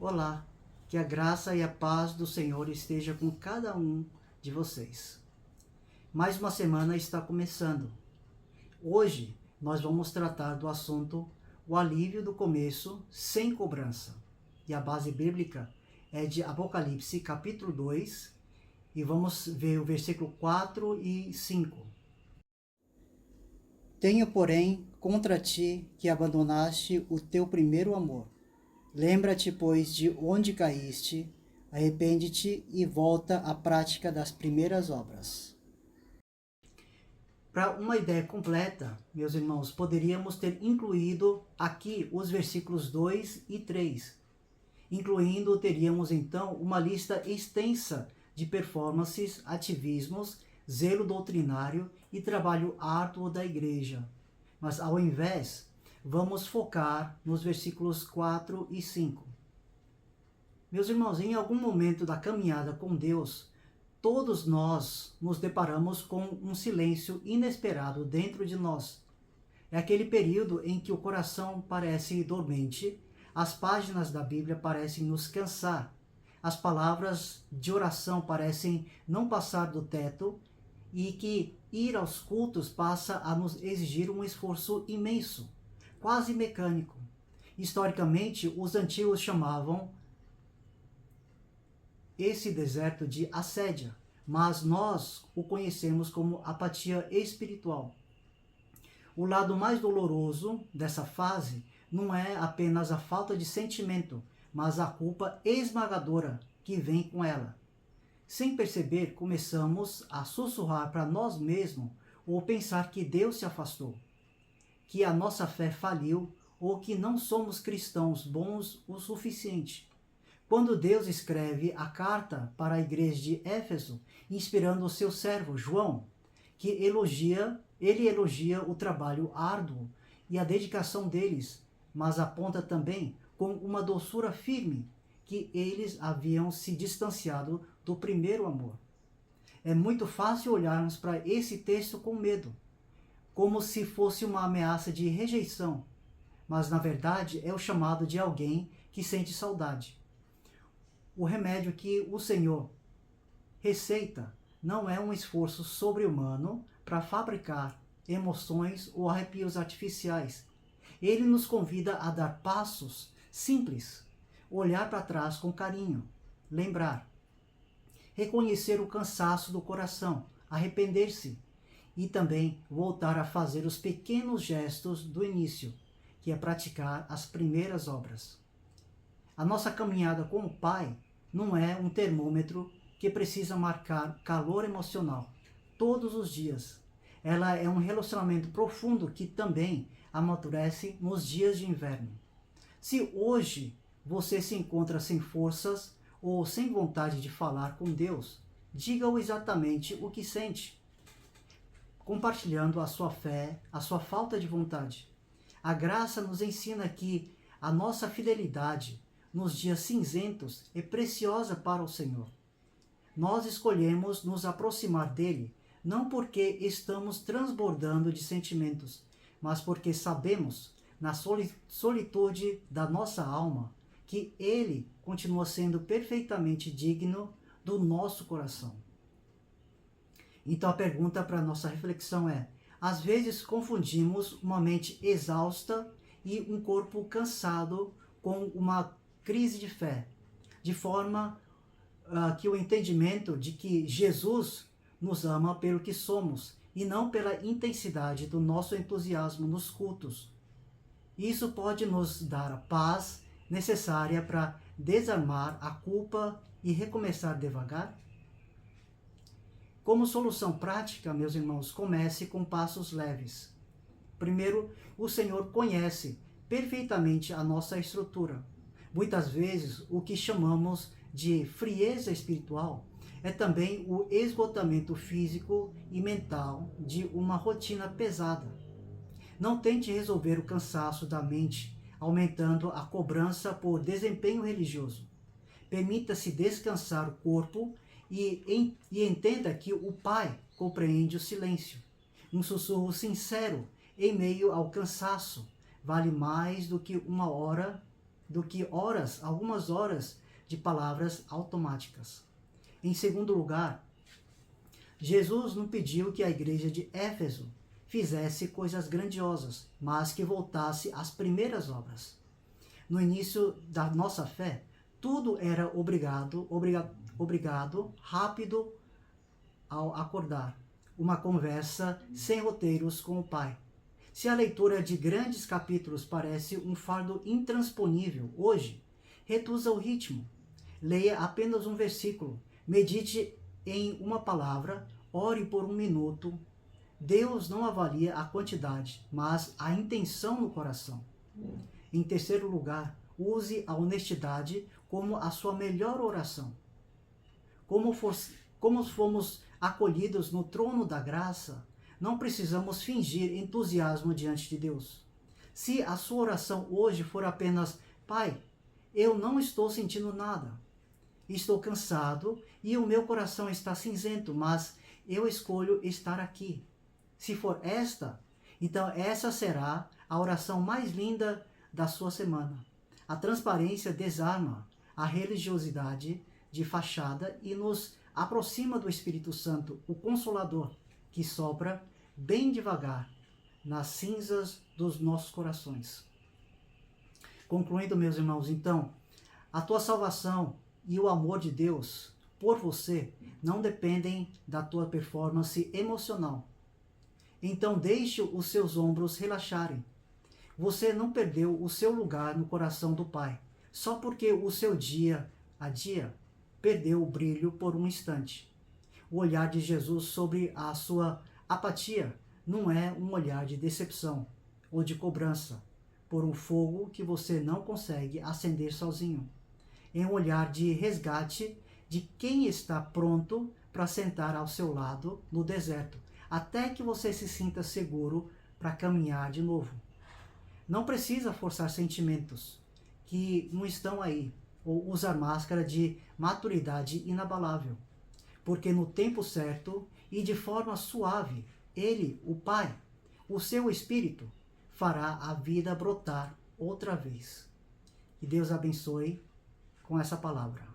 Olá, que a graça e a paz do Senhor esteja com cada um de vocês. Mais uma semana está começando. Hoje nós vamos tratar do assunto o alívio do começo sem cobrança. E a base bíblica é de Apocalipse capítulo 2 e vamos ver o versículo 4 e 5. Tenho, porém, contra ti que abandonaste o teu primeiro amor. Lembra-te, pois, de onde caíste, arrepende-te e volta à prática das primeiras obras. Para uma ideia completa, meus irmãos, poderíamos ter incluído aqui os versículos 2 e 3. Incluindo, teríamos então uma lista extensa de performances, ativismos, zelo doutrinário e trabalho árduo da igreja. Mas ao invés, vamos focar nos versículos 4 e 5. Meus irmãos, em algum momento da caminhada com Deus, todos nós nos deparamos com um silêncio inesperado dentro de nós. É aquele período em que o coração parece dormente, as páginas da Bíblia parecem nos cansar, as palavras de oração parecem não passar do teto e que ir aos cultos passa a nos exigir um esforço imenso, quase mecânico. Historicamente, os antigos chamavam esse deserto de assédia, mas nós o conhecemos como apatia espiritual. O lado mais doloroso dessa fase não é apenas a falta de sentimento, mas a culpa esmagadora que vem com ela. Sem perceber, começamos a sussurrar para nós mesmos ou pensar que Deus se afastou, que a nossa fé faliu ou que não somos cristãos bons o suficiente. Quando Deus escreve a carta para a igreja de Éfeso, inspirando o seu servo João, que ele elogia o trabalho árduo e a dedicação deles, mas aponta também com uma doçura firme que eles haviam se distanciado do primeiro amor. É muito fácil olharmos para esse texto com medo, como se fosse uma ameaça de rejeição, mas na verdade é o chamado de alguém que sente saudade. O remédio que o Senhor receita não é um esforço sobre-humano para fabricar emoções ou arrepios artificiais. Ele nos convida a dar passos simples, olhar para trás com carinho, lembrar, reconhecer o cansaço do coração, arrepender-se e também voltar a fazer os pequenos gestos do início, que é praticar as primeiras obras. A nossa caminhada com o Pai não é um termômetro que precisa marcar calor emocional todos os dias. Ela é um relacionamento profundo que também amadurece nos dias de inverno. Se hoje você se encontra sem forças ou sem vontade de falar com Deus, diga-o exatamente o que sente, compartilhando a sua fé, a sua falta de vontade. A graça nos ensina que a nossa fidelidade nos dias cinzentos é preciosa para o Senhor. Nós escolhemos nos aproximar dele não porque estamos transbordando de sentimentos, mas porque sabemos, na solitude da nossa alma, que ele continua sendo perfeitamente digno do nosso coração. Então a pergunta para a nossa reflexão é: às vezes confundimos uma mente exausta e um corpo cansado com uma crise de fé, de forma que o entendimento de que Jesus nos ama pelo que somos e não pela intensidade do nosso entusiasmo nos cultos. Isso pode nos dar a paz necessária para desarmar a culpa e recomeçar devagar? Como solução prática, meus irmãos, comece com passos leves. Primeiro, o Senhor conhece perfeitamente a nossa estrutura. Muitas vezes, o que chamamos de frieza espiritual é também o esgotamento físico e mental de uma rotina pesada. Não tente resolver o cansaço da mente aumentando a cobrança por desempenho religioso. Permita-se descansar o corpo e entenda que o Pai compreende o silêncio. Um sussurro sincero em meio ao cansaço vale mais do que uma hora do que algumas horas de palavras automáticas. Em segundo lugar, Jesus não pediu que a igreja de Éfeso fizesse coisas grandiosas, mas que voltasse às primeiras obras. No início da nossa fé, tudo era obrigado, rápido ao acordar. Uma conversa sem roteiros com o Pai. Se a leitura de grandes capítulos parece um fardo intransponível hoje, reduza o ritmo. Leia apenas um versículo, medite em uma palavra, ore por 1 minuto. Deus não avalia a quantidade, mas a intenção no coração. Em terceiro lugar, use a honestidade como a sua melhor oração. Como fomos acolhidos no trono da graça, não precisamos fingir entusiasmo diante de Deus. Se a sua oração hoje for apenas: Pai, eu não estou sentindo nada, estou cansado e o meu coração está cinzento, mas eu escolho estar aqui. Se for esta, então essa será a oração mais linda da sua semana. A transparência desarma a religiosidade de fachada e nos aproxima do Espírito Santo, o Consolador, que sopra bem devagar nas cinzas dos nossos corações. Concluindo, meus irmãos, então, a tua salvação e o amor de Deus por você não dependem da tua performance emocional. Então deixe os seus ombros relaxarem. Você não perdeu o seu lugar no coração do Pai, só porque o seu dia a dia perdeu o brilho por um instante. O olhar de Jesus sobre a sua apatia não é um olhar de decepção ou de cobrança por um fogo que você não consegue acender sozinho. É um olhar de resgate de quem está pronto para sentar ao seu lado no deserto, até que você se sinta seguro para caminhar de novo. Não precisa forçar sentimentos que não estão aí, ou usar máscara de maturidade inabalável, porque no tempo certo e de forma suave, Ele, o Pai, o seu Espírito, fará a vida brotar outra vez. Que Deus abençoe com essa palavra.